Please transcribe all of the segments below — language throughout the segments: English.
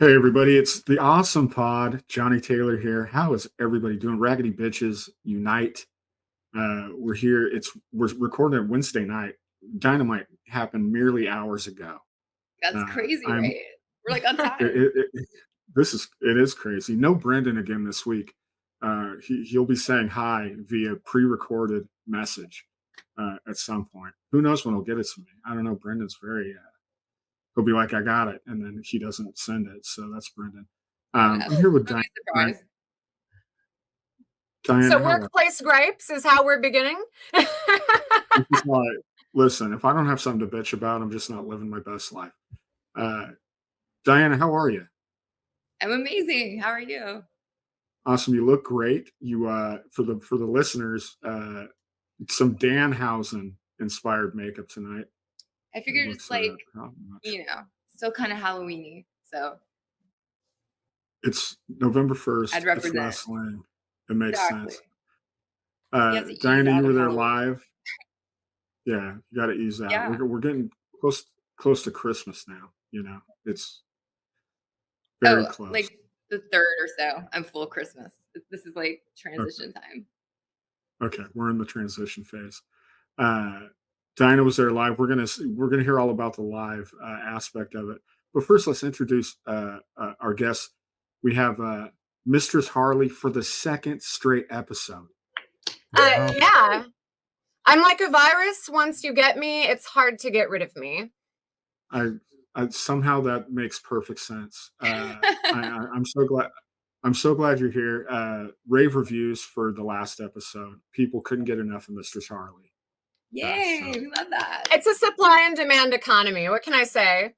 Hey everybody, it's the Awesome Pod. Johnny Taylor here. How is everybody doing? Raggedy Bitches Unite. We're here. We're recording it Wednesday night. Dynamite happened merely hours ago. That's crazy, I'm right? We're like on time. it is crazy. No Brendan again this week. He'll be saying hi via pre-recorded message at some point. Who knows when he'll get it to me? I don't know. Brendan's very he'll be like, I got it. And then he doesn't send it. So that's Brendan. I'm here with Don't Diane. be surprised. Diana, So how are you? workplace gripes is how we're beginning. This is why, listen, if I don't have something to bitch about, I'm just not living my best life. Uh, Diana, how are you? I'm amazing. How are you? Awesome. You look great. You for the listeners, some Danhausen inspired makeup tonight. I It figured looks it's like, how much? still kind of Halloween-y. So It's November 1st. I'd It's represent. wrestling. It makes Exactly. sense. You have to ease Diana, out you were of there Halloween. live. Yeah, you got to ease out. Yeah. We're getting close to Christmas now. It's very close. Like the 3rd or so. I'm full Christmas. This is like Okay. transition time. Okay, we're in the transition phase. Dinah was there live. We're gonna hear all about the live aspect of it. But first, let's introduce our guests. We have Mistress Harley for the second straight episode. Yeah. I'm like a virus. Once you get me, it's hard to get rid of me. I somehow that makes perfect sense. I'm so glad. I'm so glad you're here. Rave reviews for the last episode. People couldn't get enough of Mistress Harley. Yay, we love that. It's a supply and demand economy. What can I say?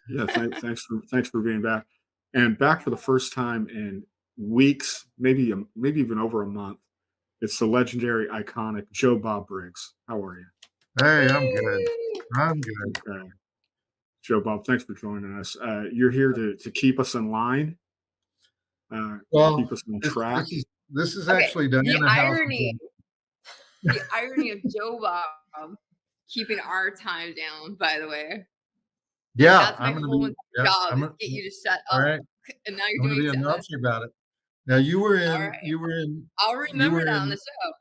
Yeah, thanks for being back, and back for the first time in weeks, maybe even over a month. It's the legendary, iconic Joe Bob Briggs. How are you? Hey, I'm good. Okay. Joe Bob, thanks for joining us. You're here to keep us in line, keep us on track. This is Okay, actually Diana. The irony of Joe Bob keeping our time down, by the way. Yeah, That's my whole job, is get you to shut up. Right. And now you're I'm going to doing be so. announcing about it. Now you were in. All right. I'll you remember were that on in- the show.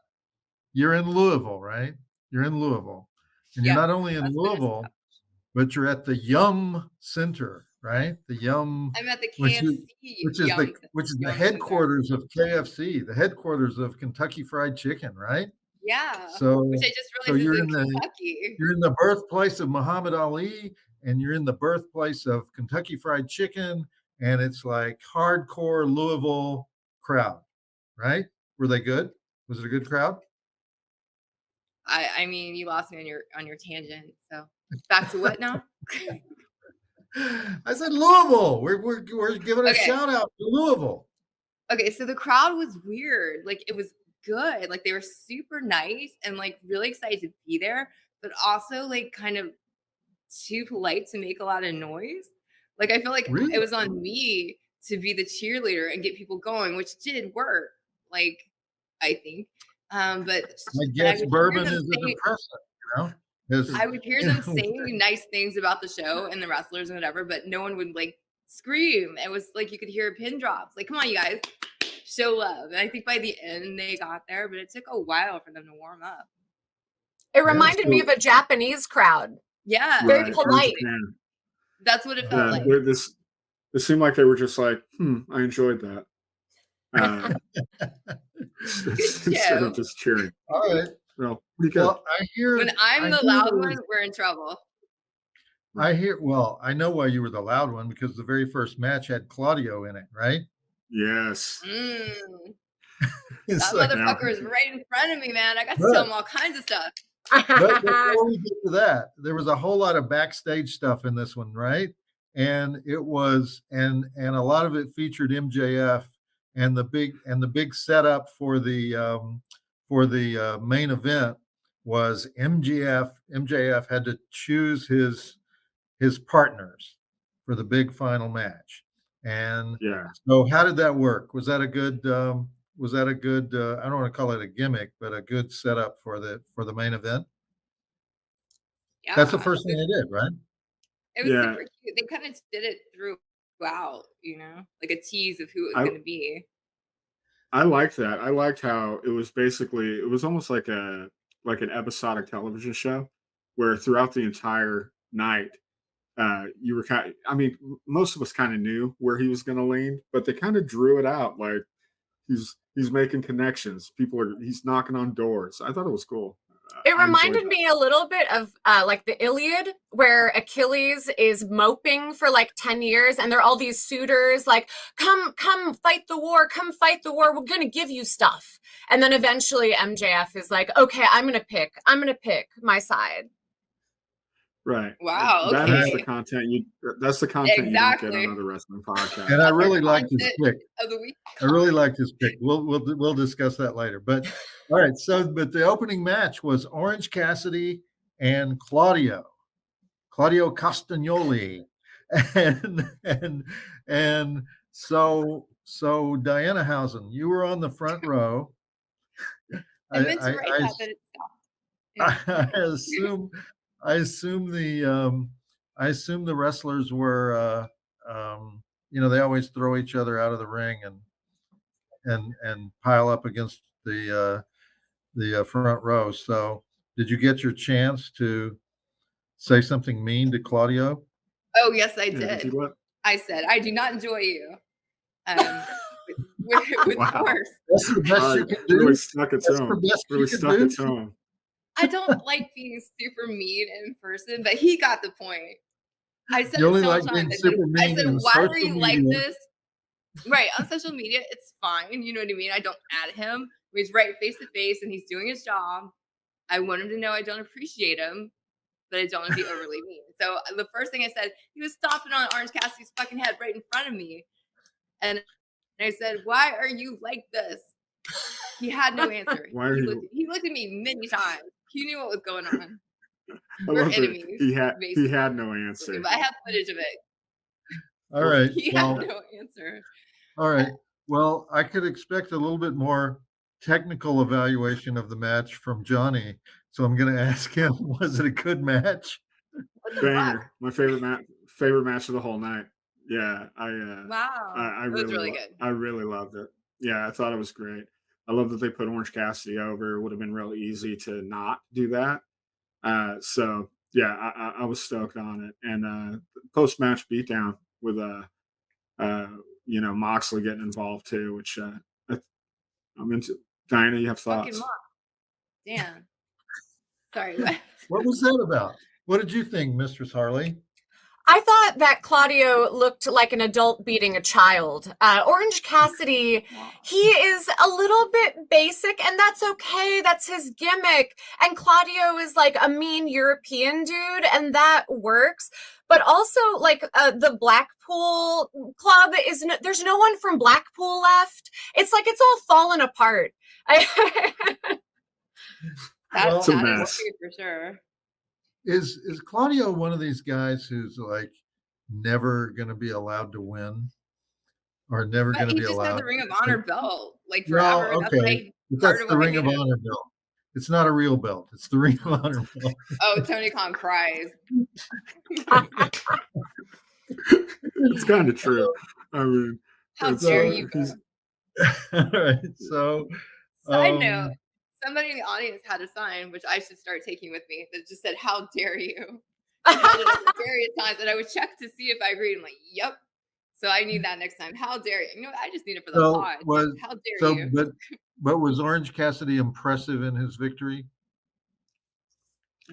You're in Louisville, right? You're in Louisville, and you're Yes, not only in that's Louisville, but you're at the Yum Center, right? The Yum, I'm at the which KFC. is the Yum headquarters of KFC, the headquarters of Kentucky Fried Chicken, right? Yeah. So, Which I just realized you're is in Kentucky. You're in the birthplace of Muhammad Ali, and you're in the birthplace of Kentucky Fried Chicken, and it's like hardcore Louisville crowd, right? Were they good? Was it a good crowd? I mean, you lost me on your tangent. So back to what now? I said Louisville. We're giving a shout out to Louisville. Okay, so the crowd was weird. Like, it was good. Like, they were super nice and like really excited to be there, but also like kind of too polite to make a lot of noise. Like, I feel like Really? it was on me to be the cheerleader and get people going, which did work. Like, I think. But I guess bourbon is a depressant, I would hear them saying nice things about the show and the wrestlers and whatever, but no one would like scream. It was like you could hear pin drops. Like, come on, you guys, show love. And I think by the end they got there, but it took a while for them to warm up. It reminded me of a Japanese crowd. Yeah, very polite. That's what it felt like. It seemed like they were just like, I enjoyed that. Instead of just cheering. All right. Well, pretty good. Well, when I'm the loud one, we're in trouble. I know why you were the loud one, because the very first match had Claudio in it, right? Yes. That motherfucker is right in front of me, man. I got to tell him all kinds of stuff. But before we get to that, there was a whole lot of backstage stuff in this one, right? And it was, and a lot of it featured MJF, and the big setup for the main event was MJF. MJF had to choose his partners for the big final match. And so how did that work? Was that a good I don't want to call it a gimmick, but a good setup for the main event? Yeah. That's the first thing they did, right? It was super cute. They kind of did it through go out, like a tease of who it was I going to be. I liked that. I liked how it was basically it was almost like an episodic television show where throughout the entire night you were kind I mean most of us kind of knew where he was going to lean, but they kind of drew it out like he's making connections. He's knocking on doors. I thought it was cool. It I enjoyed reminded that. me a little bit of like the Iliad, where Achilles is moping for like 10 years, and there are all these suitors like, come fight the war, we're gonna give you stuff. And then eventually MJF is like, okay, I'm gonna pick my side. Right. Wow, That is okay. the content you don't get on Exactly. other wrestling podcasts. And I That's our really liked his content pick. of the week. I really liked his pick. We'll discuss that later. But all right, but the opening match was Orange Cassidy and Claudio Castagnoli, and so Diana Housen, you were on the front row. I meant to write that, but it stopped. I assume the wrestlers were they always throw each other out of the ring and pile up against the front row. So did you get your chance to say something mean to Claudio? Oh, yes, I Yeah, did. you what? I said, I do not enjoy you. With Wow. horse. That's the best you can do. Really stuck it to That's the him. best you Really can stuck do. it to him. I don't like being super mean in person, but he got the point. I said You it only several like being times. super I mean said, in why are social you like media. this? Right, on social media, it's fine. You know what I mean? I don't add him. When he's right face to face and he's doing his job. I want him to know I don't appreciate him, but I don't want to be overly mean. So the first thing I said, he was stomping on Orange Cassidy's fucking head right in front of me. And I said, why are you like this? He had no answer. He looked at me many times. He knew what was going on. We're enemies. He basically. had no answer. But I have footage of it. All right. He had no answer. All right. Well, I could expect a little bit more technical evaluation of the match from Johnny. So I'm going to ask him, was it a good match? Banger. My favorite match of the whole night. Yeah, wow. I it was really good. I really loved it. Yeah, I thought it was great. I love that they put Orange Cassidy over. It would have been real easy to not do that. So yeah, I was stoked on it. And post match beatdown with Moxley getting involved too, which I'm into. Diana, you have Fucking thoughts? Mox. Damn. Sorry. What? What was that about? What did you think, Mistress Harley? I thought that Claudio looked like an adult beating a child. Orange Cassidy, he is a little bit basic, and that's okay. That's his gimmick. And Claudio is like a mean European dude, and that works. But also, like the Blackpool club there's no one from Blackpool left. It's like it's all fallen apart. That's a mess. For sure. Is Claudio one of these guys who's like never going to be allowed to win, or never going to be allowed? He just has the Ring of Honor belt, like No, forever. okay, that's the Ring of Honor belt. It's not a real belt. It's the Ring of Honor belt. Oh, Tony Khan cries. It's kind of true. I mean, how dare you? All right, so side note. Somebody in the audience had a sign, which I should start taking with me, that just said, how dare you? Various times, and I would check to see if I agreed. I'm like, yep. So I need that next time. How dare you? You know what? I just need it for the pod. How dare you? But was Orange Cassidy impressive in his victory?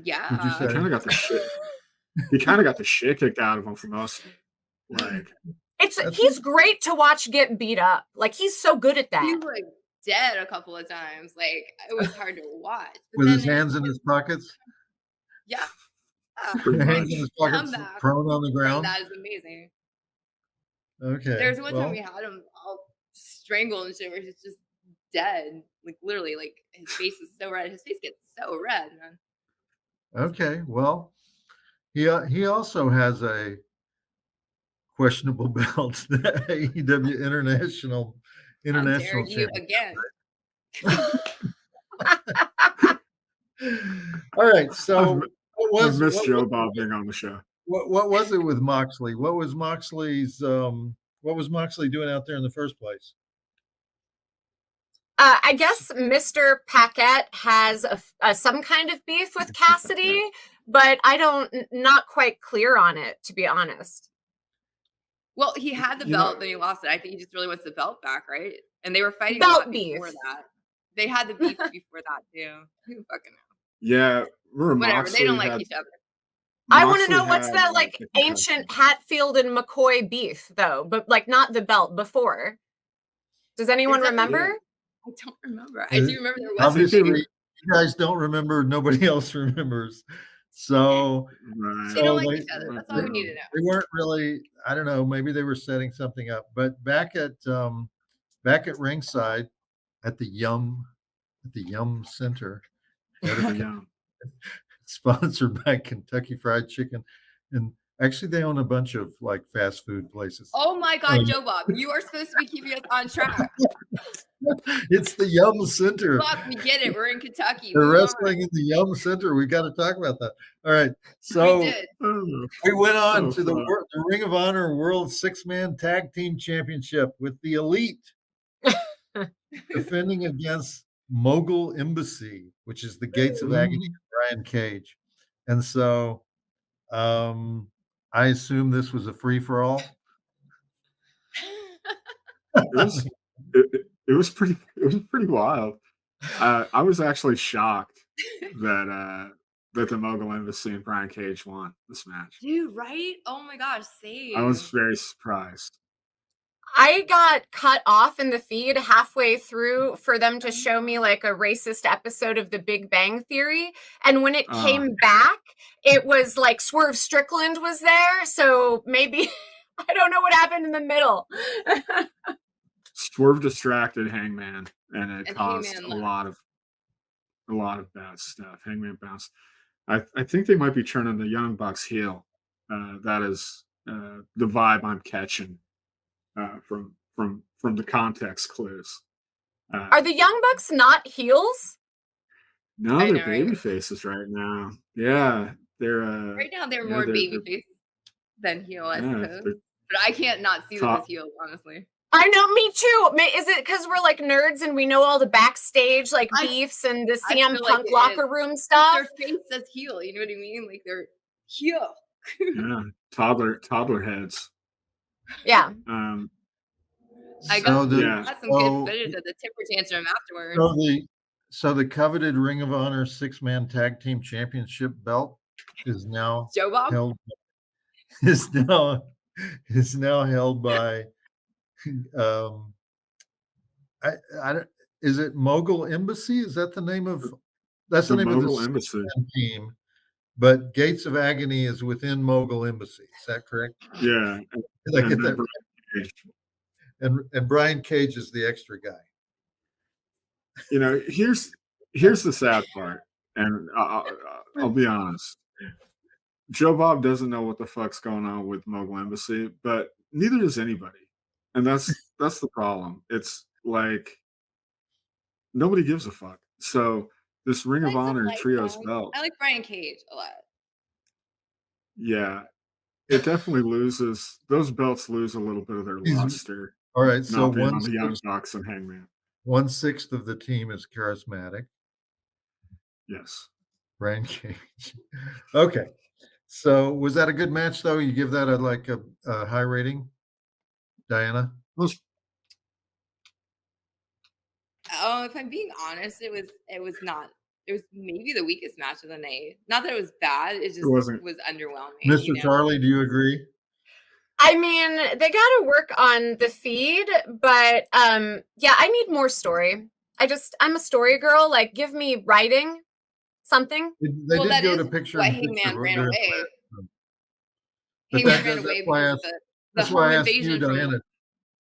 Yeah. Would you say? He kind of got the shit kicked out of him for most. Like, he's great to watch get beat up. Like, he's so good at that. He was like dead a couple of times. Like, it was hard to watch. With his hands in his pockets? Yeah. Hands in his pockets, prone on the ground? That is amazing. Okay. There's one time we had him all strangled and shit where he's just dead. Like, literally, like, his face is so red. His face gets so red, man. Okay. Well, he also has a questionable belt, the AEW International you again. All right, so I missed Joe Bob being on the show. What was it with Moxley? What was Moxley's what was Moxley doing out there in the first place? I guess Mr. Paquette has some kind of beef with Cassidy, but not quite clear on it, to be honest. Well, he had the You know- belt, then he lost it. I think he just really wants the belt back, right? And they were fighting Belt a lot beef. before that. They had the beef before that too. Who fucking knows? Yeah, remember Whatever. Moxley they don't like had- each other. I want to Moxley know what's had, that like a concussion. ancient Hatfield and McCoy beef though, but like not the belt before. Does anyone Is that- remember? I don't remember. I do remember there was a Obviously, big- you guys don't remember. Nobody else remembers. So Right. They don't like they- each other. That's all we need to know. they weren't really. I don't know. Maybe they were setting something up. But back at ringside, at the Yum Center, Yeah. sponsored by Kentucky Fried Chicken, and actually they own a bunch of like fast food places. Oh my God, Joe Bob, you are supposed to be keeping us on track. It's the Yum Center. Bob, we get it. We're in Kentucky. They're Move on. wrestling in the Yum Center. We got to talk about that. All right. We So did. Oh, we went on So to fun. the Ring of Honor World Six-Man Tag Team Championship with the Elite defending against Mogul Embassy, which is the Gates of Agony and Brian Cage. And so I assume this was a free-for-all. it was pretty wild. I was actually shocked that the Mogul Embassy and Brian Cage won this match. Dude, right? Oh my gosh, same. I was very surprised. I got cut off in the feed halfway through for them to show me like a racist episode of The Big Bang Theory. And when it came back, it was like Swerve Strickland was there. So maybe I don't know what happened in the middle. Swerve distracted Hangman, and it And caused Hangman a left. lot of bad stuff. Hangman bounced. I think they might be turning the Young Bucks heel. That is the vibe I'm catching from the context clues. Are the Young Bucks not heels? No, I they're know, right? baby faces right now. Yeah, they're Right now, they're yeah, more they're- babyface than heel, I yeah, suppose. they're But I can't not see them top- as heels, honestly. I know, me too. Is it because we're like nerds and we know all the backstage like I- beefs and the I CM feel like Punk it locker is. room Their stuff? face says heel, you know what I mean? Like they're heel. yeah, toddler heads. Yeah. I So got, the- got some good footage of the temper tantrum afterwards. So the coveted Ring of Honor Six-Man Tag Team Championship belt is now Joe Bob? held is now held by I don't, is it Mogul Embassy? Is that the name of that's the The name of Mogul the Embassy. Six-Man team? But Gates of Agony is within Mogul Embassy. Is that correct? Yeah, Did I get and that then right? And Brian Cage is the extra guy. you know, here's the sad part, and I'll be honest. Joe Bob doesn't know what the fuck's going on with Mogul Embassy, but neither does anybody, and that's the problem. It's like nobody gives a fuck. So this Ring of I Honor like trios them. belt, I like Brian Cage a lot. yeah, it definitely loses. Those belts lose a little bit of their He's- luster. All right, so Not being on the Young 1/6 Bucks and Hangman. 1/6 of the team is charismatic. Yes. Brian Cage. Okay. So was that a good match though? You give that a high rating, Diana? Those Oh, if I'm being honest, it was not. It was maybe the weakest match of the night. Not that it was bad. It just wasn't. was underwhelming. Mr. you know? Charlie, do you agree? I mean, they got to work on the feed, but yeah, I need more story. I'm a story girl. Like, give me writing, something. They Well, did that go is to picture. why in Hangman picture ran during away. that. But Hangman that- ran that's away why I because asked- of the That's why I home asked you, invasion from Diana.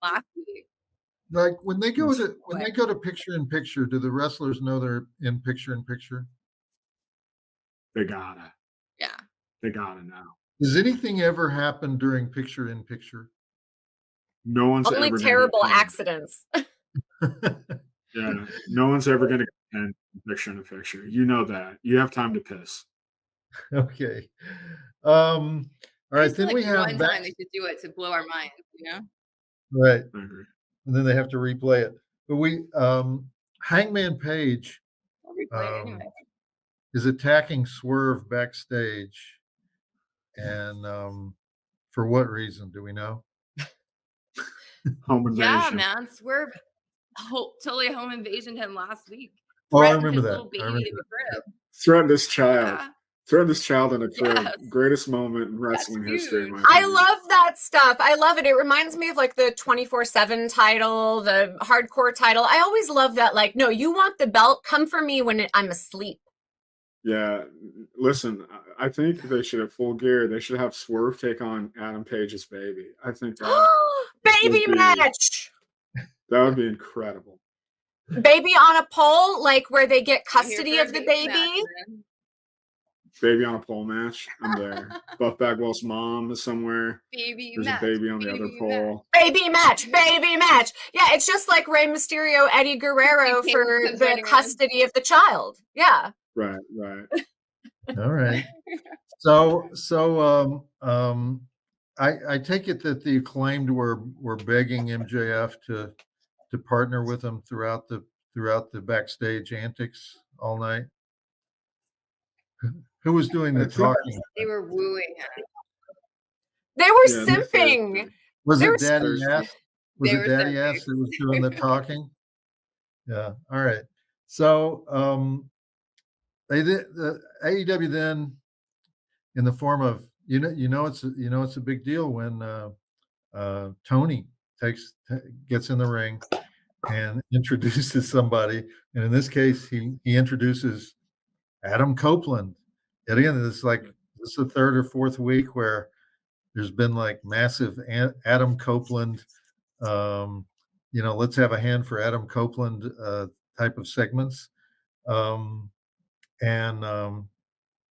last week. Like when they go That's- to picture in picture, do the wrestlers know they're in picture? They gotta. Yeah. They gotta now. Does anything ever happen during picture in picture? No one's Only ever gonna terrible get pinned. accidents. Yeah. No one's ever gonna get pinned picture in a picture. You know that. You have time to piss. Okay. All right, Just then like we have one time they should do it to blow our minds, you know? right, I agree. and then they have to replay it. But we Hangman Page I'll replay it anyway. is attacking Swerve backstage, and for what reason do we know? Home Yeah, invasion. man. Swerve totally home invasion him last week. Oh, I Threatened remember his that. little I baby remember in the crib. Threatened this child. Yeah. Threatened this child in a crib. Yes. Greatest moment in wrestling history, in huge. my I opinion. love that stuff. I love it. It reminds me of like the 24/7 title, the hardcore title. I always love that. Like, no, you want the belt? Come for me when I'm asleep. Yeah, listen, I think they should have Full Gear. They should have Swerve take on Adam Page's baby. I think that Baby would be match. that would be incredible. Baby on a pole, like where they get I'm here custody for a of the baby match, baby. man. Baby on a pole match. I'm there. Buff Bagwell's mom is somewhere. Baby There's match. a baby on the other baby match. pole. Baby match, baby match. Yeah, it's just like Rey Mysterio, Eddie Guerrero He for comes the running around. custody of the child. Yeah. Right, right. All right. So I take it that the Acclaimed were begging MJF to partner with them throughout the backstage antics all night. Who was doing the I think- talking? They were wooing him. They were Yeah, they're simping. thirsty. Was They it were Daddy thirsty. Ass? Was They it were Daddy simping. Ass that was doing the talking? Yeah. All right. So they did the AEW then, in the form of it's a big deal when Tony gets in the ring and introduces somebody, and in this case he introduces Adam Copeland. And again, this is the third or fourth week where there's been like massive Adam Copeland, let's have a hand for Adam Copeland type of segments, and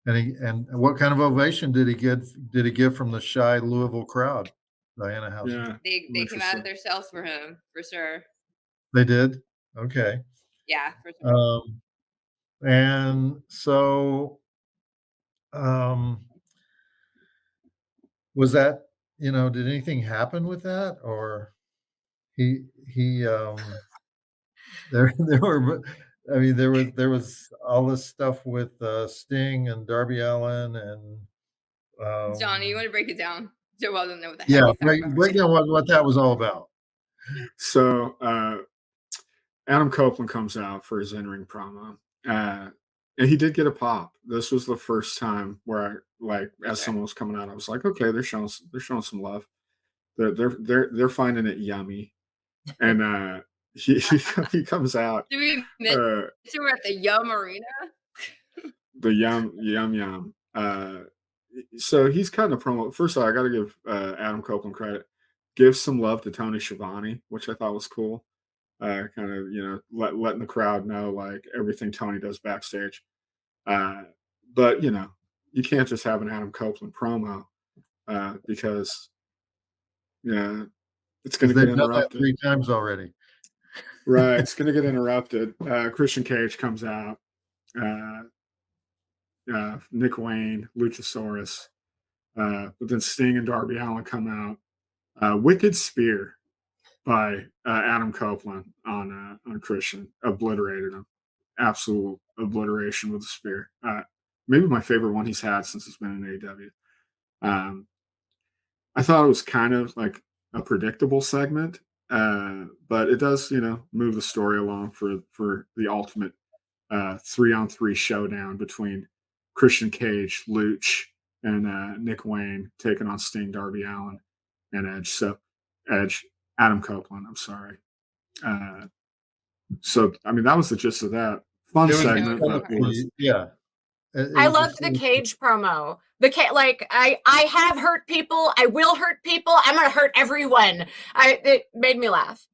what kind of ovation did he give from the shy Louisville crowd, Diana House? Yeah. They came out of their shells for him, for sure. They did? Okay. Yeah, for sure. And so was that, did anything happen with that, or he there were, I mean, there was all this stuff with Sting and Darby Allin and Johnny, you want to break it down? Joe Bob doesn't know what the heck yeah, he's talking about. break down what that was all about. So Adam Copeland comes out for his in-ring promo. And he did get a pop. This was the first time where as someone was coming out, I was like, okay, they're showing some love. They're finding it yummy. And he comes out. Do we mention we're at the Yum Arena? The yum. So he's cutting a promo. First of all, I got to give Adam Copeland credit. Give some love to Tony Schiavone, which I thought was cool. Kind of, letting the crowd know like everything Tony does backstage. But you can't just have an Adam Copeland promo because it's going to get They've done that interrupted 3 times already. Right, it's going to get interrupted. Christian Cage comes out. Nick Wayne, Luchasaurus, but then Sting and Darby Allin come out. Wicked Spear by Adam Copeland on Christian, obliterated him. Absolute obliteration with the spear. Maybe my favorite one he's had since he's been in AEW. I thought it was kind of like a predictable segment, but it does, move the story along for the ultimate 3-on-3 showdown between Christian Cage, Luch, and Nick Wayne taking on Sting, Darby Allin, and Edge. So Adam Copeland. I'm sorry. So I mean that was the gist of that fun segment. But yeah. I loved the Cage promo. I have hurt people. I will hurt people. I'm gonna hurt everyone. It made me laugh.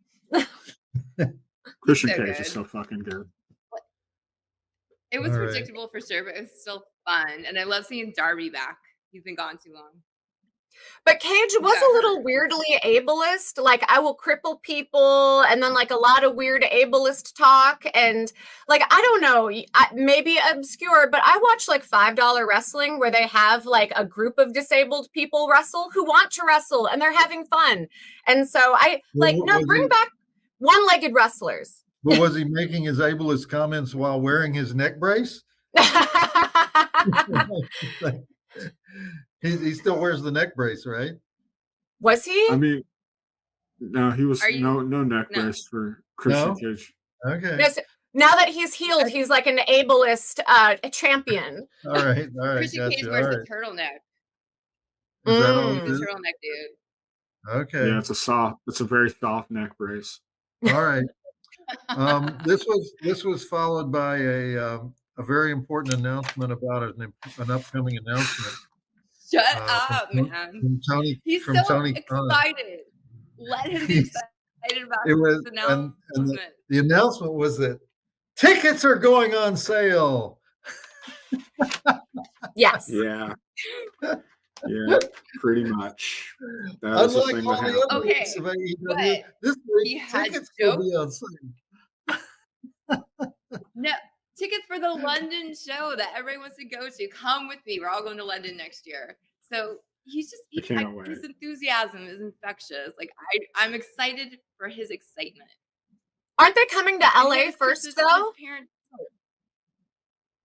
Christian So Cage good. is so fucking good. It was All right. predictable for sure, but it was still fun. And I love seeing Darby back. He's been gone too long. But Cage was got a little hurt. weirdly ableist. Like, I will cripple people, and then like a lot of weird ableist talk. And like, I don't know, maybe obscure, but I watch like $5 wrestling where they have like a group of disabled people wrestle who want to wrestle and they're having fun. And so I like, no, bring back one-legged wrestlers. But was he making his ableist comments while wearing his neck brace? He still wears the neck brace, right? Was he? I mean, no, he was Are you- no neck No. brace for Christian No? Cage. Okay. Yes. Now that he's healed, he's like an ableist champion. All right. Christian Cage Gotcha. wears All a right. turtleneck. Is that all it He's is? a turtleneck dude. Okay. Yeah, it's a very soft neck brace. All right. This was followed by a very important announcement about an upcoming announcement. Shut from up, man. From Tony. He's from so Tony Khan. excited. Let him be excited about It was, this and announcement. the announcement was that tickets are going on sale. Yes. Yeah. Yeah, pretty much. That is the Unlike thing all that the happened. other Okay, weeks of AEW, but this he week has tickets will be jokes. on sale. No, tickets for the London show that everyone wants to go to. Come with me. We're all going to London next year. So he's just I can't wait. his enthusiasm is infectious. Like I'm excited for his excitement. Aren't they coming to And LA his first his though? parents-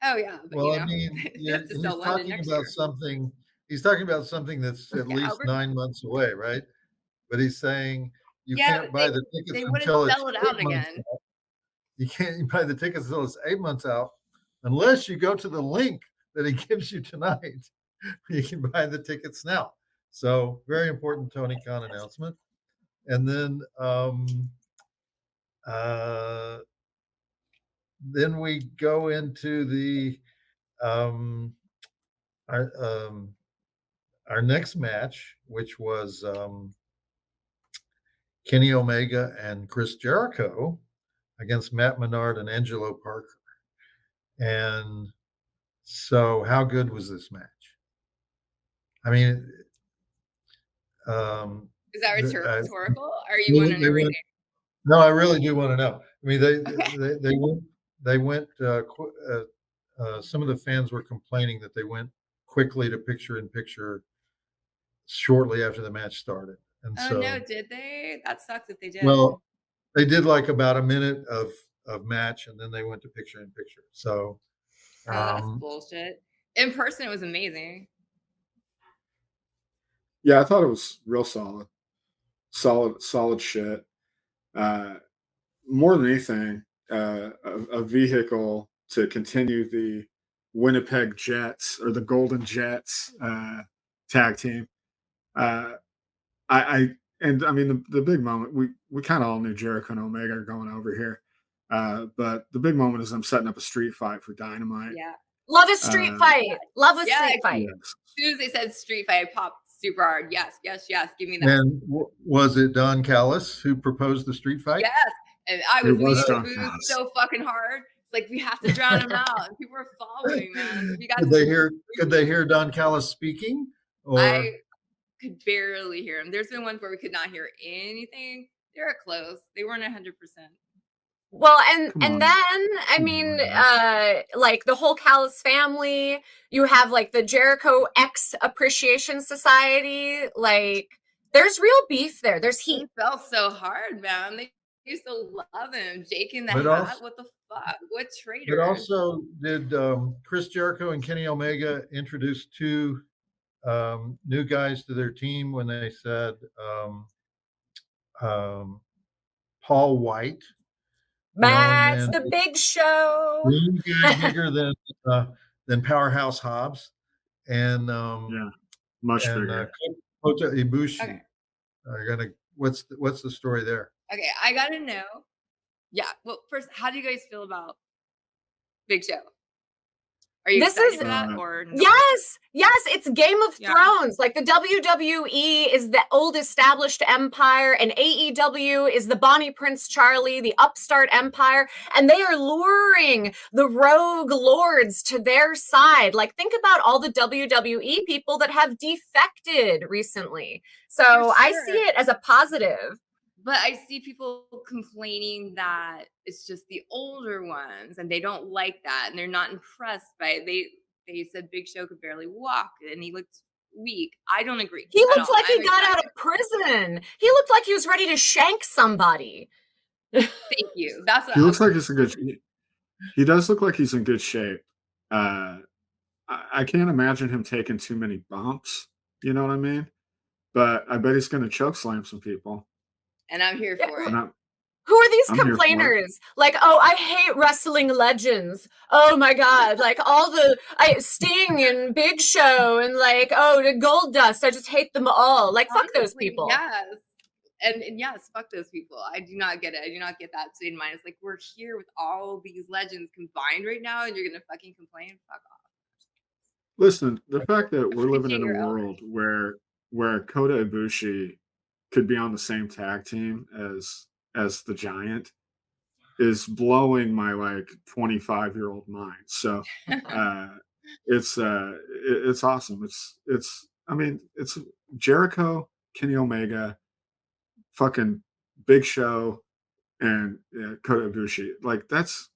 Oh yeah, but Well, you know, I mean, they have to he's sell London talking next about year. something. He's talking about something that's at Yeah, least Albert? 9 months away, right? But he's saying you Yeah, can't but buy the tickets they wouldn't until it's sell it 8 out months again. out. You can't buy the tickets until it's 8 months out, unless you go to the link that he gives you tonight. You can buy the tickets now. So very important Tony Khan announcement. And then we go into the our next match, which was Kenny Omega and Chris Jericho against Matt Menard and Angelo Parker. And so, how good was this match? I mean, Is that rhetorical? Are you they want to know everything? no, I really do want to know. I mean, Okay. they went. Some of the fans were complaining that they went quickly to picture in picture shortly after the match started, and Oh so no, did they? That sucks if they did. well, they did like about a minute of match, and then they went to picture in picture. So, Oh, that's bullshit. In person, it was amazing. Yeah, I thought it was real solid shit. More than anything, a vehicle to continue the Winnipeg Jets or the Golden Jets tag team. I and I mean the big moment, we kind of all knew Jericho and Omega are going over here, but the big moment is them setting up a street fight for Dynamite. Yeah. Love a street fight. Love a Yeah, street fight. Yes. As soon as they said street fight, I popped super hard. Yes, yes, yes. Give me that. and was it Don Callis who proposed the street fight? Yes. And I It was was leaving Don the booth Callis. so fucking hard. It's like we have to drown him out. And people were following, man. You guys Could they hear Don Callis speaking? Or I could barely hear him. There's been ones where we could not hear anything. They were close. They weren't 100%. Well, Come on. and then I mean, like the whole Callis family. You have like the Jericho X Appreciation Society. Like, there's real beef there. There's heat. He felt so hard, man. They used to love him. Jake in the But hat. also- What the fuck? What traitor? but also did Chris Jericho and Kenny Omega introduce two new guys to their team when they said Paul White, That's man, the big show. one guy bigger than Powerhouse Hobbs, and Yeah, much bigger. Kota Ibushi Okay. are gonna. What's the story there? Okay, I gotta know. Yeah. Well, first, how do you guys feel about Big Show? Are you This excited is- for that or no? Yes, it's Game of Yeah. Thrones. Like the WWE is the old established empire, and AEW is the Bonnie Prince Charlie, the upstart empire, and they are luring the rogue lords to their side. Like, think about all the WWE people that have defected recently. So For I sure. see it as a positive. But I see people complaining that it's just the older ones and they don't like that and they're not impressed by it. They said Big Show could barely walk and he looked weak. I don't agree. He at looked all. like he I'm got out excited. of prison. He looked like he was ready to shank somebody. Thank you. That's what He looks I- like he's in good. He does look like he's in good shape. I can't imagine him taking too many bumps. You know what I mean? But I bet he's going to choke slam some people. and I'm here for it. And I'm, Who are these I'm here for it. complainers? Like, oh, I hate wrestling legends. Oh my God. Like all the Sting and Big Show and like, oh, the Gold Dust. I just hate them all. Like, fuck those Honestly, people. Yes. And yes, fuck those people. I do not get it. I do not get that state of mind. It's like we're here with all these legends combined right now, and you're gonna fucking complain? Fuck off. listen, the fact that we're living in Appreciate a your world where Kota Ibushi could be on the same tag team as the Giant is blowing my like 25-year-old mind. So it's awesome. It's Jericho, Kenny Omega, fucking Big Show, and Kota Ibushi. Like that's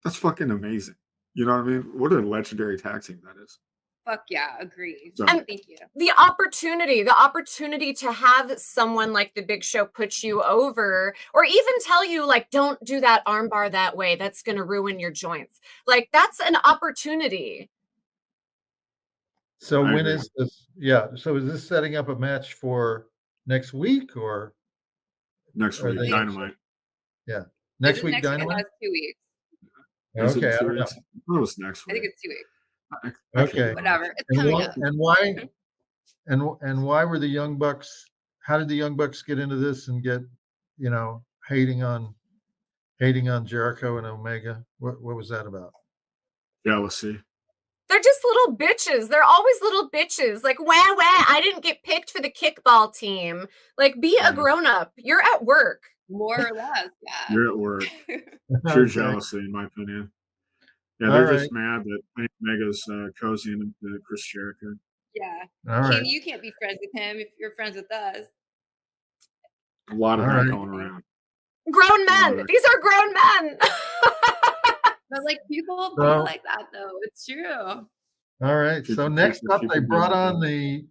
fucking amazing. You know what I mean? What a legendary tag team that is. Fuck yeah, agree. So- And- Thank you. The opportunity to have someone like the Big Show put you over, or even tell you, like, don't do that armbar that way. That's going to ruin your joints. Like, that's an opportunity. So I when agree. is this? Yeah. So is this setting up a match for next week or Next Are week, they- Dynamite. next Is it week? next week? Dynamite. That's 2 weeks. Is Okay. it I 2 don't know. weeks? I thought it was next I week. think it's 2 weeks. I can't Okay. remember. Whatever. It's And coming why? up. And why? And why were the Young Bucks? How did the Young Bucks get into this and get, hating on Jericho and Omega? What was that about? Jealousy. They're just little bitches. They're always little bitches. Like, wah, I didn't get picked for the kickball team. Like, be a Yeah. grown up. You're at work. More or less, yeah. You're at work. Pure Okay. jealousy, in my opinion. Yeah, All they're right. just mad that Omega's cozying into Chris Jericho. Yeah. All Ken, right. you can't be friends with him if you're friends with us. A lot of All that right. going around. Grown men. Love it. These are grown men. But like people So- like that though. It's true. All right. So Keep- next keep- up, keep they it brought going. on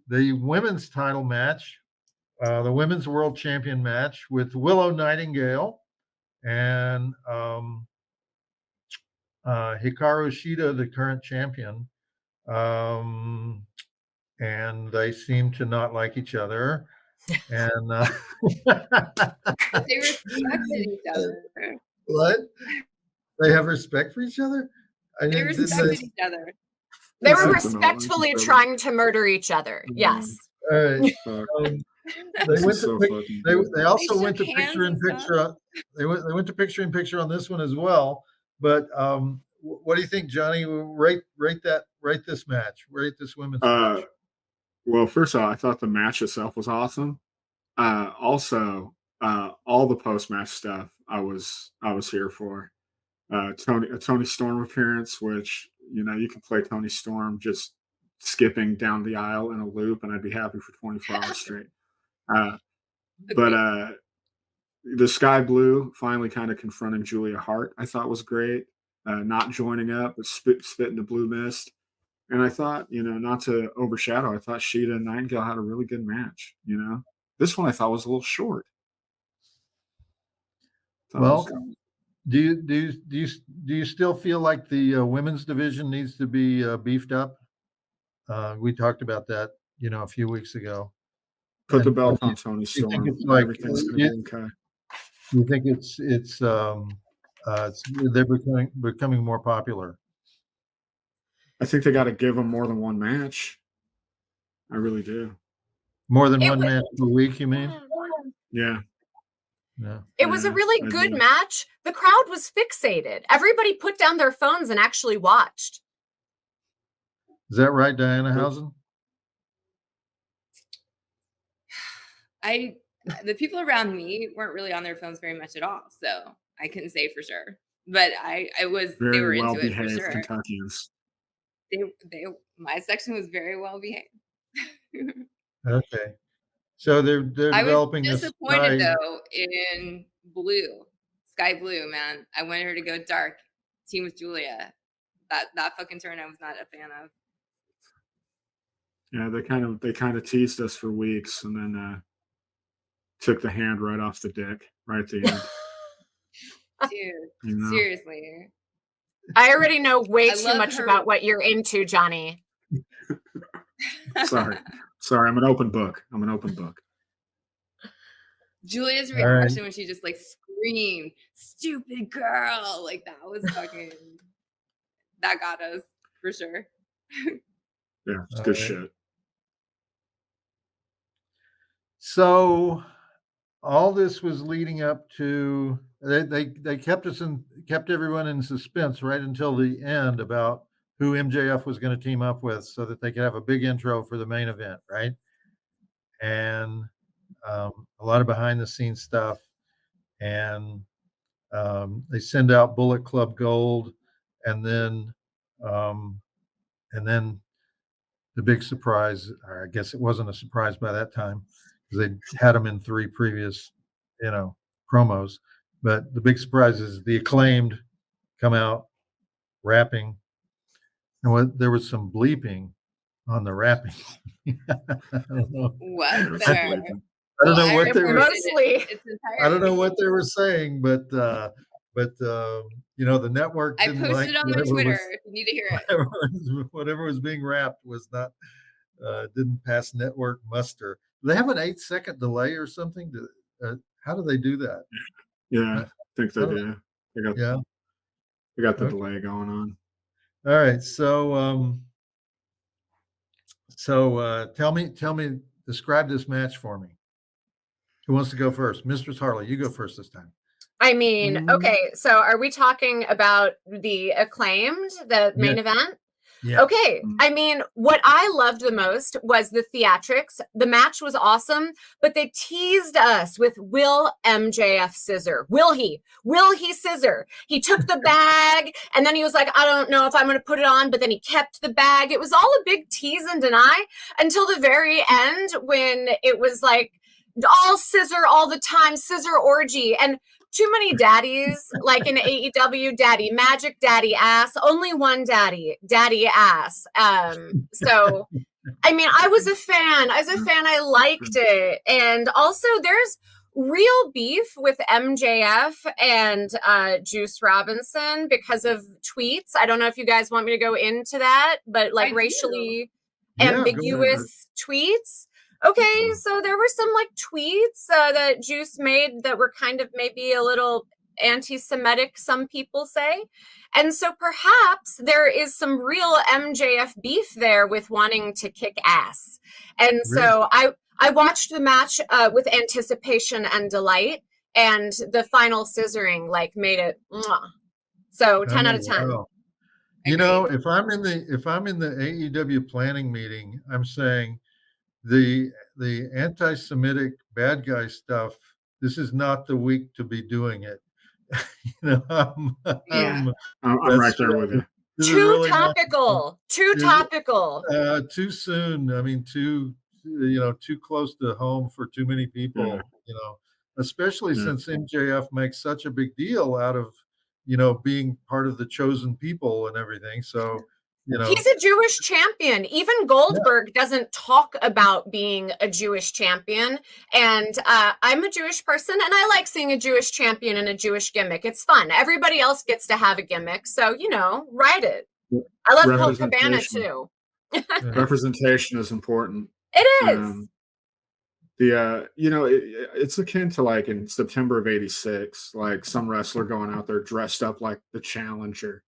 the women's title match, the women's world champion match with Willow Nightingale and Hikaru Shida, the current champion. And they seem to not like each other. And They respected each other. what? They have respect for each other? They respected each other. They were That's annoying. respectfully trying to murder each other. Yes. All right. Fuck. They This went is to so pic- fucking they, cool. they also They went to shook hands picture in and stuff. picture. They went to picture in picture on this one as well. But what do you think, Johnny? Rate this match. Rate this women's match. Well, first of all, I thought the match itself was awesome. Also, all the post-match stuff I was here for. A Tony Storm appearance, which you can play Tony Storm just skipping down the aisle in a loop, and I'd be happy for 24 hours straight. But the Sky Blue finally kind of confronting Julia Hart, I thought was great. Not joining up, but spitting the blue mist. And I thought, not to overshadow, I thought Sheeta and Nightingale had a really good match. This one I thought was a little short. Thought it Well, was- do you still feel like the women's division needs to be beefed up? We talked about that, a few weeks ago. put the and belt do you- on Tony you think Storm. it's like- Everything's you- going to be okay. You think they're becoming more popular? I think they got to give them more than one match. I really do. More than It one was- match a week, you mean? Yeah. Yeah. It was a Yeah, really I good do. match. The crowd was fixated. Everybody put down their phones and actually watched. Is that right, Diana Housen? The people around me weren't really on their phones very much at all, so I couldn't say for sure. But they Very were well into it for behaved sure. Kentuckians. My section was very well behaved. Okay. So they're I was developing this disappointed sky. though in blue, sky blue, man. I wanted her to go dark. Team with Julia. That fucking turn I was not a fan of. Yeah, they kind of teased us for weeks, and then took the hand right off the dick right at the end. Dude, You know? seriously. I already know way I too love much her- about what you're into, Johnny. Sorry, I'm an open book. Julia's All right. reaction when she just like screamed, "Stupid girl!" Like that was fucking. That got us for sure. Yeah, it's All good right. shit. So all this was leading up to they kept everyone in suspense right until the end about who MJF was going to team up with, so that they could have a big intro for the main event, right? And a lot of behind the scenes stuff, and they send out Bullet Club Gold, and then the big surprise, or I guess it wasn't a surprise by that time, because they had them in 3 previous, promos. But the big surprise is the Acclaimed come out rapping, and there was some bleeping on the rapping. I don't know. Was there? I don't know what they were. Mostly. I don't know what they were saying, but the network I didn't posted like it on my Twitter if you need to hear it. whatever was being rapped was not didn't pass network muster. Do they have an 8-second delay or something? How do they do that? Yeah, I think they do. They got the Okay. delay going on. All right, so tell me, describe this match for me. Who wants to go first? Mistress Harley, you go first this time. I mean, okay, so are we talking about the Acclaimed, the main event? Yeah. Okay, I mean, what I loved the most was the theatrics. The match was awesome, but they teased us with will MJF scissor? Will he scissor? He took the bag and then he was like, I don't know if I'm going to put it on, but then he kept the bag. It was all a big tease and deny until the very end when it was like all scissor all the time, scissor orgy. And too many daddies, like in AEW, daddy magic, daddy ass, only one daddy ass. So, I mean, I was a fan. I liked it. And also there's real beef with MJF and Juice Robinson because of tweets. I don't know if you guys want me to go into that, but like racially ambiguous tweets. Okay, so there were some like tweets that Juice made that were kind of maybe a little anti-Semitic, some people say. And so perhaps there is some real MJF beef there with wanting to kick ass. And so I watched the match with anticipation and delight, and the final scissoring like made it so 10 out of 10. Wow. You know, if I'm in the AEW planning meeting, I'm saying the anti-Semitic bad guy stuff, this is not the week to be doing it. I'm right there with you. Too topical. Too soon. I mean, too close to home for too many people. Especially since MJF makes such a big deal out of being part of the chosen people and everything. So he's a Jewish champion. Even Goldberg doesn't talk about being a Jewish champion. And I'm a Jewish person, and I like seeing a Jewish champion and a Jewish gimmick. It's fun. Everybody else gets to have a gimmick. So, ride it. I love Colt Cabana, too. Representation is important. It is. It's akin to like in September of '86, like some wrestler going out there dressed up like the Challenger.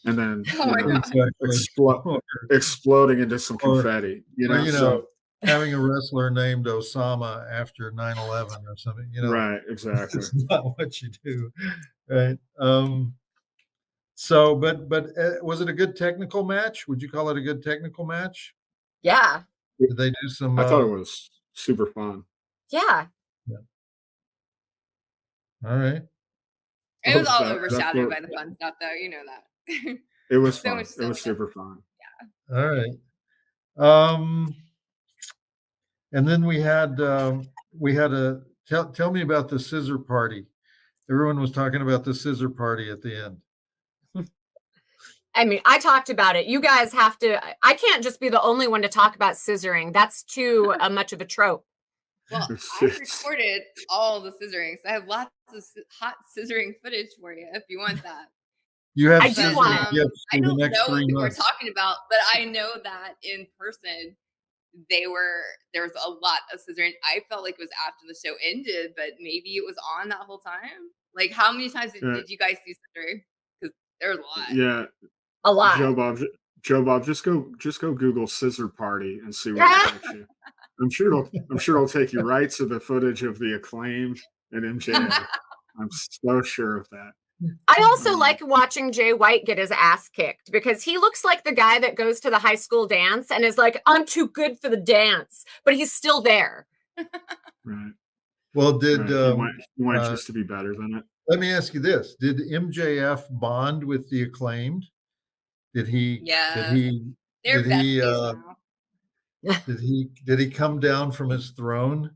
And then exploding into some confetti, having a wrestler named Osama after 9/11 or something, right? Exactly. It's not what you do, right? So, but was it a good technical match? Would you call it a good technical match? Yeah. Did they do some? I thought it was super fun. Yeah. All right. It was all That's overshadowed what- by the fun stuff, though. You know that. It was So fun. much It stuff. was super fun. All right. And then we had a tell me about the scissor party. Everyone was talking about the scissor party at the end. I mean, I talked about it. You guys have to. I can't just be the only one to talk about scissoring. That's too much of a trope. Well, I recorded all the scissoring, so I have lots of hot scissoring footage for you if you want that. You have I do scissor want- gifts I for the don't next know what 3 people months. are talking about, but I know that in person there was a lot of scissoring. I felt like it was after the show ended, but maybe it was on that whole time. Like, how many times did you guys see scissoring? Because there was a lot. Yeah, A lot. Joe Bob, just go Google scissor party and see what it takes you. I'm sure it'll take you right to the footage of the Acclaimed and MJF. I'm so sure of that. I also like watching Jay White get his ass kicked because he looks like the guy that goes to the high school dance and is like, I'm too good for the dance, but he's still there. Right. Well, did He might just to be better than it. let me ask you this: did MJF bond with the Acclaimed? Did he? Yeah. Did They're he? besties now. Did he come down from his throne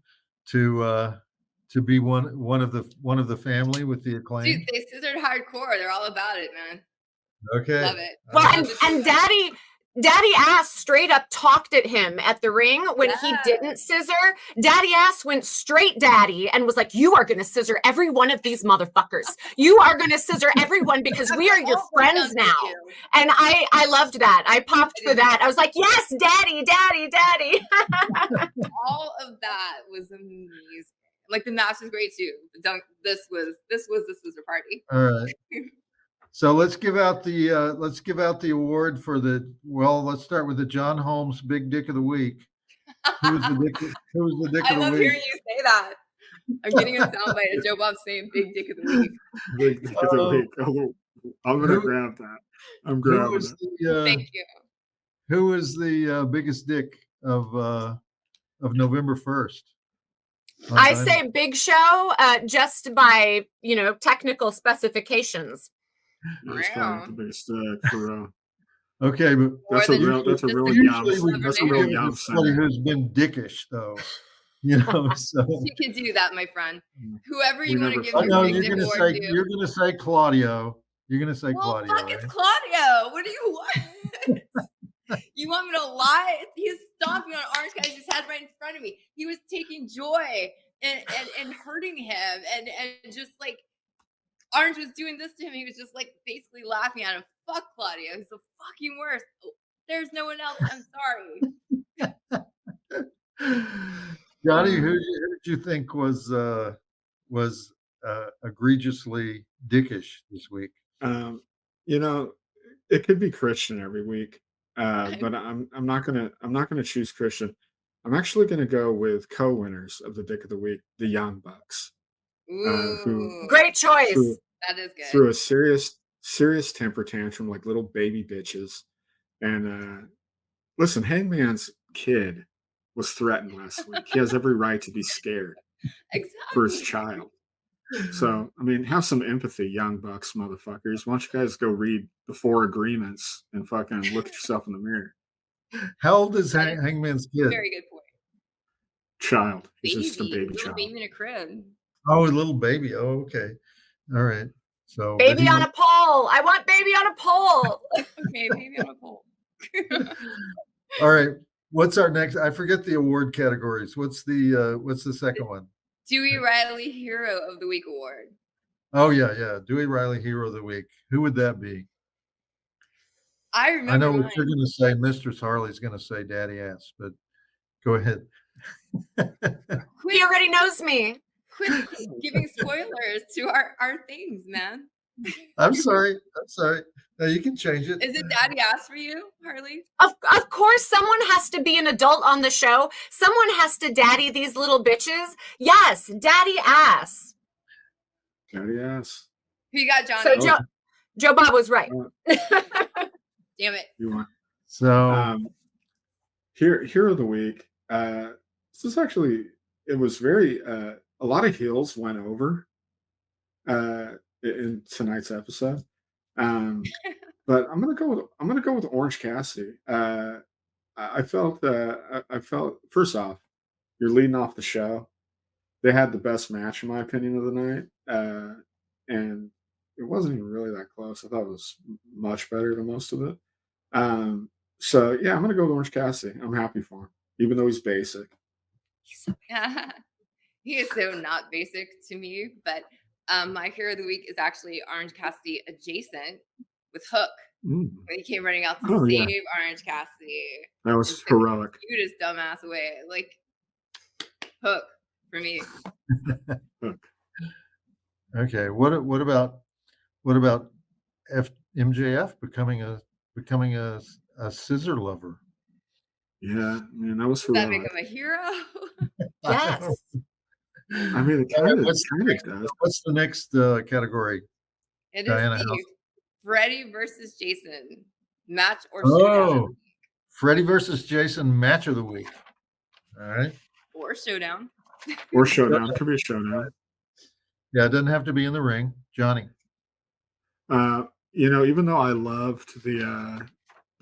to be one of the family with the Dude, Acclaimed? they scissored hardcore. They're all about it, man. Okay. Love it. Well, and Daddy Ass straight up talked at him at the ring when he didn't scissor. Daddy Ass went straight daddy and was like, you are going to scissor every one of these motherfuckers. You are going to scissor everyone because we are your friends now. And I loved that. I popped for that. I was like, yes, daddy. All of that was amazing. Like, the match was great too. This was the scissor party. All right. So let's give out the award for let's start with the John Holmes Big Dick of the Week. Who was the dick of the week? I love hearing you say that. I'm getting a soundbite of Joe Bob saying "Big Dick of the Week." Big Dick of the Week. Oh, I'm gonna grab that. I'm grabbing it. Thank you. Who was the biggest dick of November 1st? I say Big Show just by, technical specifications. That's probably the biggest for Okay, but that's a real somebody yum who's been dickish though. So You can do that, my friend. Whoever you want to give I know your Big Dick award to. you're gonna say Claudio. You're gonna say Well, Claudio. fuck, right? it's Claudio. What do you want? You want me to lie? He was stomping on Orange Cassidy's head right in front of me. He was taking joy and hurting him and just like Orange was doing this to him. He was just like basically laughing at him. Fuck Claudio. He's the fucking worst. There's no one else. I'm sorry. Johnny, who did you think was egregiously dickish this week? It could be Christian every week, but I'm not gonna choose Christian. I'm actually gonna go with co-winners of the Dick of the Week, the Young Bucks, who Great choice. That is good. threw a serious temper tantrum like little baby bitches. And listen, Hangman's kid was threatened last week. He has every right to be scared for his child. So, I mean, have some empathy, Young Bucks motherfuckers. Why don't you guys go read the 4 agreements and fucking look at yourself in the mirror? How old is Hangman's kid? Very good point. Child. He's just a baby little child. baby in a crib. Oh, a little baby. Oh, okay. All right. So Baby on a pole. I want baby on a pole. Okay, baby on a pole. All right. What's our next? I forget the award categories. What's the second one? Dewey Riley Hero of the Week award. Oh yeah. Dewey Riley Hero of the Week. Who would that be? I remember. I know what mine. you're going to say. Mistress Harley's going to say Daddy Ass, but go ahead. He already knows me. Quit giving spoilers to our things, man. I'm sorry. No, you can change it. Is it Daddy Ass for you, Harley? Of course, someone has to be an adult on the show. Someone has to daddy these little bitches. Yes, Daddy Ass. Daddy Ass. Who you got, Johnny? So Joe Bob was right. Damn it. You want So hero of the week. This is actually, it was very a lot of heels went over in tonight's episode. But I'm gonna go with Orange Cassidy. I felt I felt, first off, you're leading off the show. They had the best match in my opinion of the night, and it wasn't even really that close. I thought it was much better than most of it. So yeah, I'm gonna go with Orange Cassidy. I'm happy for him, even though he's basic. He is so not basic to me, but my hero of the week is actually Orange Cassidy adjacent with Hook Mm. when he came running out to Oh, yeah. save Orange Cassidy That and was send heroic. the cutest dumbass away. Like Hook for me. Hook. okay, what about MJF becoming a scissor lover? Yeah, man, that was Does that make heroic. him a hero? Yes. I mean, it All right, kind of what's does. what's the next category? It is Diana the House. Freddie versus Jason match or showdown Oh, Freddie versus Jason match of the week. All right. or showdown. Or showdown. Could be a showdown. Yeah, it doesn't have to be in the ring. Johnny. Even though I loved the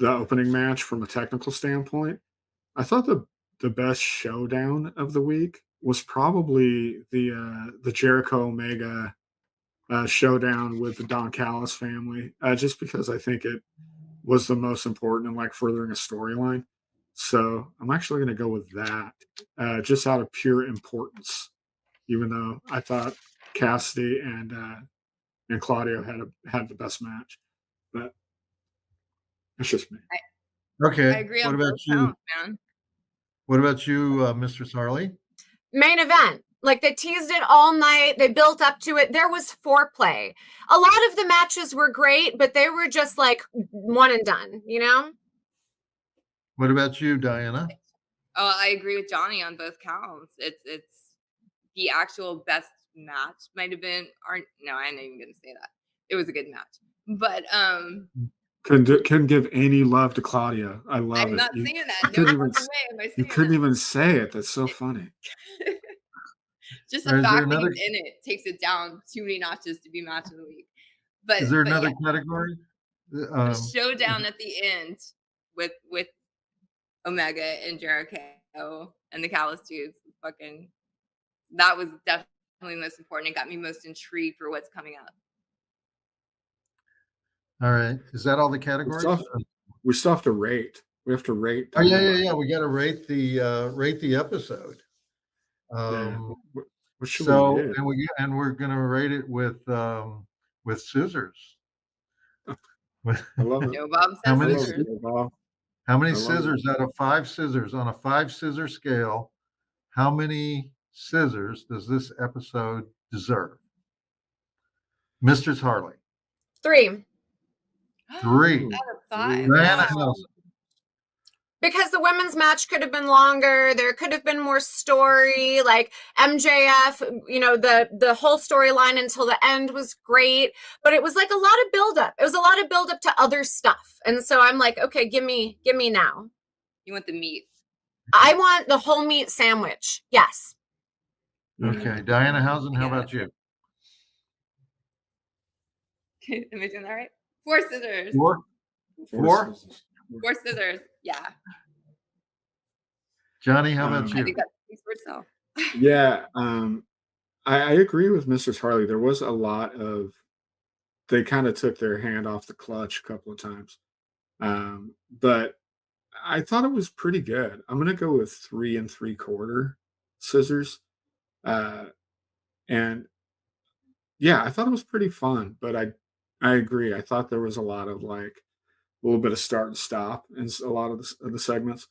opening match from a technical standpoint, I thought the best showdown of the week was probably the Jericho Omega showdown with the Don Callis family, just because I think it was the most important and like furthering a storyline. So I'm actually going to go with that, just out of pure importance. Even though I thought Cassidy and Claudio had the best match, but that's just me. Okay. I agree What on about both you? counts, man. What about you, Mistress Harley? Main event. Like they teased it all night. They built up to it. There was foreplay. A lot of the matches were great, but they were just like one and done, you know? What about you, Diana? Oh, I agree with Johnny on both counts. It's the actual best match might have been. Or no, I'm not even gonna say that. It was a good match, but Couldn't give any love to Claudia. I love I'm it. not You, saying you that. No couldn't even fucking way am I you saying couldn't that. even say it. That's so funny. Just Or the is there fact that another- he's in it takes it down too many notches to be match of the week. Is there But another yeah, category? the showdown at the end with Omega and Jericho and the Callis dudes, fucking, that was definitely the most important. It got me most intrigued for what's coming up. All right. Is that all the We categories? still, have, we still have to rate. We have to rate. Oh yeah, Dynamite. yeah, yeah. We got to rate the episode. Yeah. What should So we rate? we're gonna rate it with scissors. I love it. Joe Bob How says many I love scissors. it, Bob. How many I love scissors out of 5 scissors on a 5 scissor scale? How many scissors does this episode deserve? Mistress Harley. 3. 3. Out of 5. Diana Wow. House. Because the women's match could have been longer. There could have been more story. Like MJF, the whole storyline until the end was great. But it was like a lot of buildup. It was a lot of buildup to other stuff. And so I'm like, okay, give me now. You want the meat. I want the whole meat sandwich. Yes. Okay, Diana Housen, how about you? Am I doing that right? 4 scissors. 4? 4? 4 scissors. Yeah. Johnny, how about I you? think that speaks for itself. Yeah, I agree with Mistress Harley. There was a lot of, they kind of took their hand off the clutch a couple of times, but I thought it was pretty good. I'm gonna go with 3 3/4 scissors, and yeah, I thought it was pretty fun. But I agree. I thought there was a lot of like a little bit of start and stop in a lot of the segments.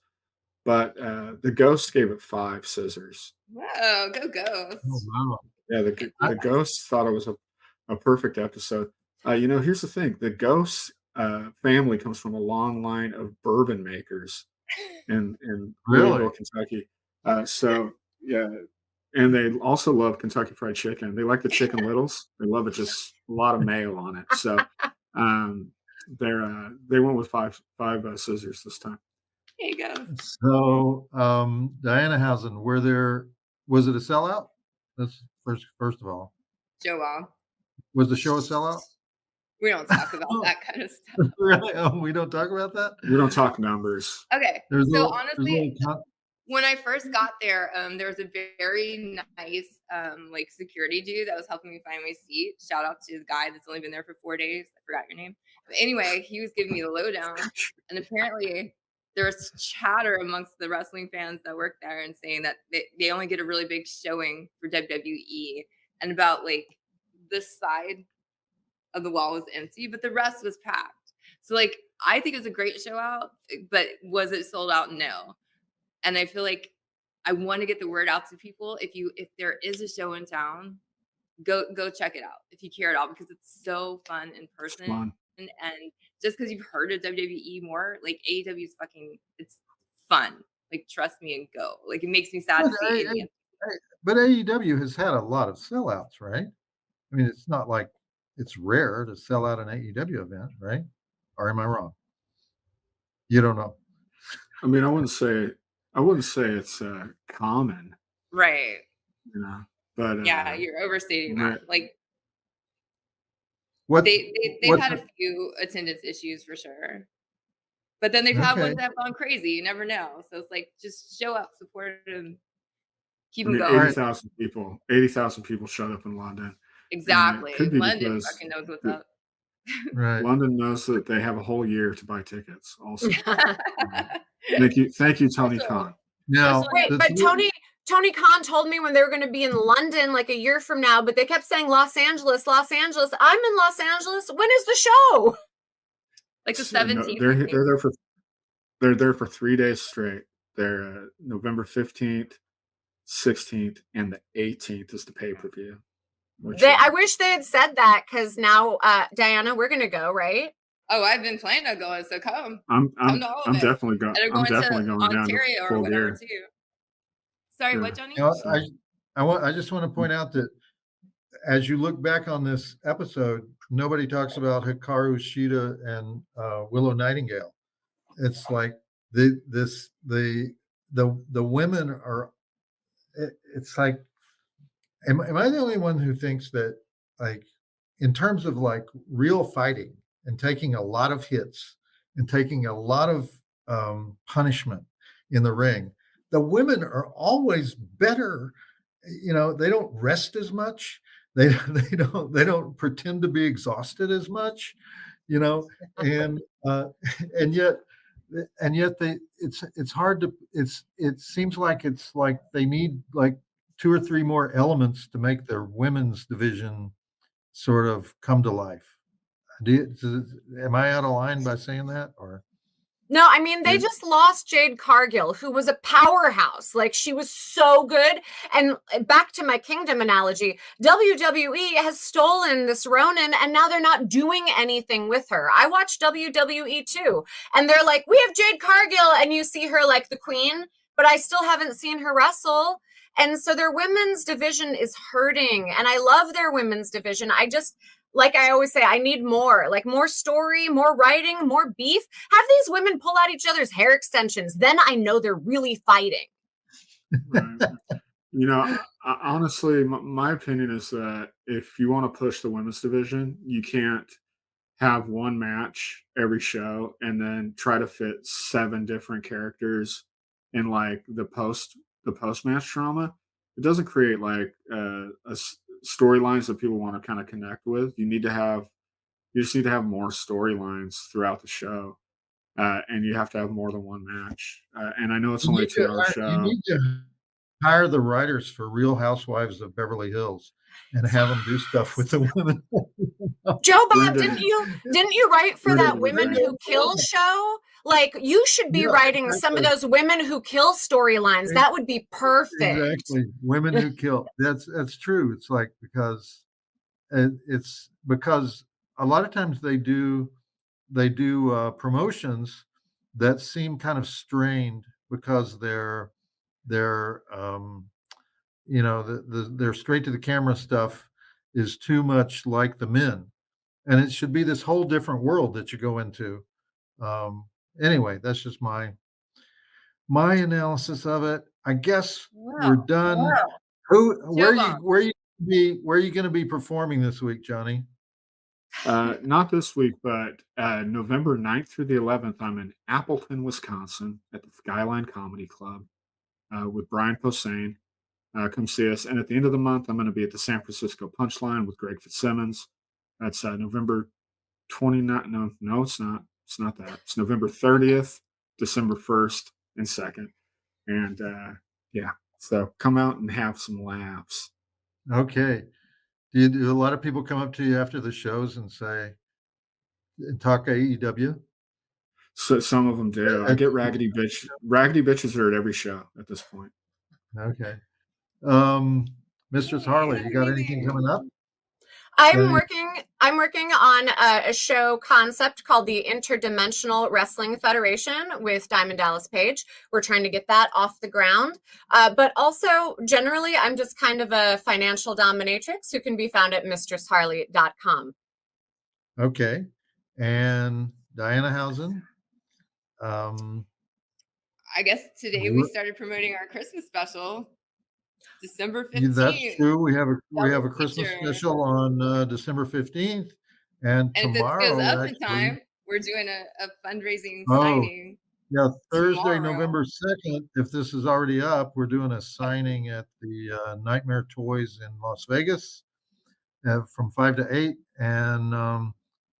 But the Ghost gave it 5 scissors. Whoa, go Ghost. Oh, wow. Yeah, the Ghost thought it was a perfect episode. Here's the thing: the Ghost family comes from a long line of bourbon makers in Really? Louisville, Kentucky. So yeah, and they also love Kentucky Fried Chicken. They like the Chicken Littles. They love it, just a lot of mayo on it. So They went with five scissors this time. There you go. So, Dianahausen, was it a sellout? That's first of all. Joe Bob. Was the show a sellout? We don't talk about that kind of stuff. Really? Oh, we don't talk about that? We don't talk numbers. Okay. There's So no- honestly, there's no- when I first got there, there was a very nice like security dude that was helping me find my seat. Shout out to the guy that's only been there for 4 days. I forgot your name. But anyway, he was giving me the lowdown, and apparently there was chatter amongst the wrestling fans that work there and saying that they only get a really big showing for WWE, and about like this side of the wall was empty, but the rest was packed. So like I think it was a great show out, but was it sold out? No. And I feel like I want to get the word out to people. If there is a show in town, go check it out if you care at all, because it's so fun in person. Fun. And just because you've heard of WWE more, like AEW is it's fun. Like trust me and go. Like it makes me sad to see Indian. But AEW has had a lot of sellouts, right? I mean, it's not like it's rare to sell out an AEW event, right? Or am I wrong? You don't know. I mean, I wouldn't say it's common, Right. you know. But Yeah, you're overstating right. that. Like What they've what's had the- a few attendance issues for sure. But then they've had Okay. ones that have gone crazy. You never know. So it's like just show up, support them, keep I them mean, going. 80,000 people showed up in London. Exactly. could be London because fucking knows what's it- up. right? London knows that they have a whole year to buy tickets. Also, thank you, Tony Also- Khan. Now, Wait, the- but Tony Khan told me when they were going to be in London like a year from now, but they kept saying Los Angeles, Los Angeles. I'm in Los Angeles. When is the show? Like the So, no, 17th. they're there for 3 days straight. They're November 15th, 16th, and the 18th is the pay-per-view. I wish they had said that, because now, Diana, we're going to go, right? Oh, I've been planning on going, so come. I'm Come to all of it. definitely going. And I'm they're going definitely to going down Ontario to or full whatever gear. too. Sorry, Yeah. what, Johnny? you know, I just want to point out that as you look back on this episode, nobody talks about Hikaru Shida and Willow Nightingale. It's like the women are. It's like, am I the only one who thinks that, like, in terms of like real fighting and taking a lot of hits and taking a lot of punishment in the ring, the women are always better. You know, they don't rest as much. They don't pretend to be exhausted as much. You know, and yet it's hard to it seems like it's like they need like 2 or 3 more elements to make their women's division sort of come to life. Am I out of line by saying that, or? No, I mean, they just lost Jade Cargill, who was a powerhouse. Like, she was so good. And back to my Kingdom analogy, WWE has stolen this Ronin, and now they're not doing anything with her. I watch WWE too, and they're like, we have Jade Cargill, and you see her like the queen, but I still haven't seen her wrestle. And so their women's division is hurting, and I love their women's division. Like I always say, I need more, like more story, more writing, more beef. Have these women pull out each other's hair extensions. Then I know they're really fighting. Right. You know, honestly, my opinion is that if you want to push the women's division, you can't have one match every show and then try to fit 7 different characters in like the post match drama. It doesn't create like storylines that people want to kind of connect with. You just need to have more storylines throughout the show, and you have to have more than one match. And I know it's only a 2-hour show. You need to hire the writers for Real Housewives of Beverly Hills and have them do stuff with the women. Joe Bob, Brandon- didn't you write for that Brandon- Women Who Kill show? Like, you should be Yeah, writing some of exactly. those Women Who Kill storylines. That would be perfect. Exactly, women who kill. That's true. It's like because a lot of times they do promotions that seem kind of strained because they're you know, their straight to the camera stuff is too much like the men, and it should be this whole different world that you go into. Anyway, that's just my analysis of it. I guess we're Wow. done. Where are you going to be performing this week, Johnny? Not this week, but November 9th through the 11th, I'm in Appleton, Wisconsin at the Skyline Comedy Club with Brian Posehn. Come see us. And at the end of the month, I'm going to be at the San Francisco Punchline with Greg Fitzsimmons. That's November 29th. No, it's not. It's not that. It's November 30th, December 1st, and 2nd. And yeah, so come out and have some laughs. Okay. Do a lot of people come up to you after the shows and talk AEW? So some of them do. I get raggedy bitch. Raggedy bitches are at every show at this point. Okay. Mistress Harley, you got anything coming up? I'm working on a show concept called the Interdimensional Wrestling Federation with Diamond Dallas Page. We're trying to get that off the ground. But also, generally, I'm just kind of a financial dominatrix who can be found at mistressharley.com. Okay. And Diana Housen? I guess today we started promoting our Christmas special. December 15th. That's true. We have a Christmas special on December 15th. And tomorrow, if this goes up in time, we're doing a fundraising signing. Yeah, Thursday, tomorrow. November 2nd. If this is already up, we're doing a signing at the Nightmare Toys in Las Vegas from 5 to 8. And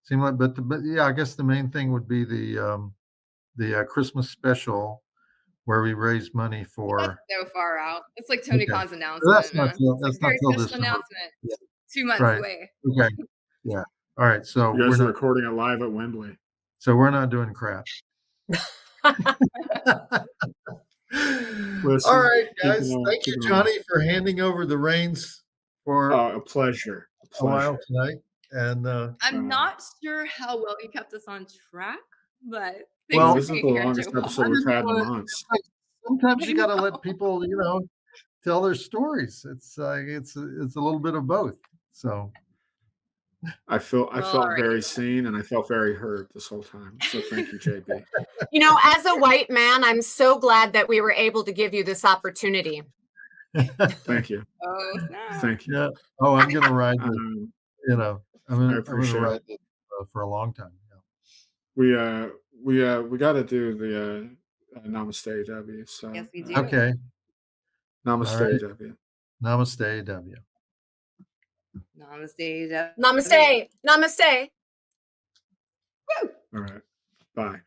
seem like, but yeah, I guess the main thing would be the Christmas special, where we raise money for. That's so far out. It's like Tony Khan's announcement. That's not till this announcement. Yeah. 2 months Right. away. Okay. Yeah. All right. So You guys are recording it live at Wembley. So we're not doing crap. Listen, all right, guys. Thank you, Johnny, for handing over the reins for a pleasure. A while tonight. And I'm not sure how well you kept us on track, but this is the longest episode we've had in months. Sometimes you got to let people, tell their stories. It's it's a little bit of both. So I felt very seen and I felt very heard this whole time. So thank you, JB. As a white man, I'm so glad that we were able to give you this opportunity. Thank you. Oh, snap. Thank you. Yeah. Oh, I'm gonna ride it. I'm gonna ride it for a long time. Yeah. We got to do the Namaste W. So yes, we do. Okay. Namaste W. Namaste W. Namaste. Namaste. Namaste. All right. Bye.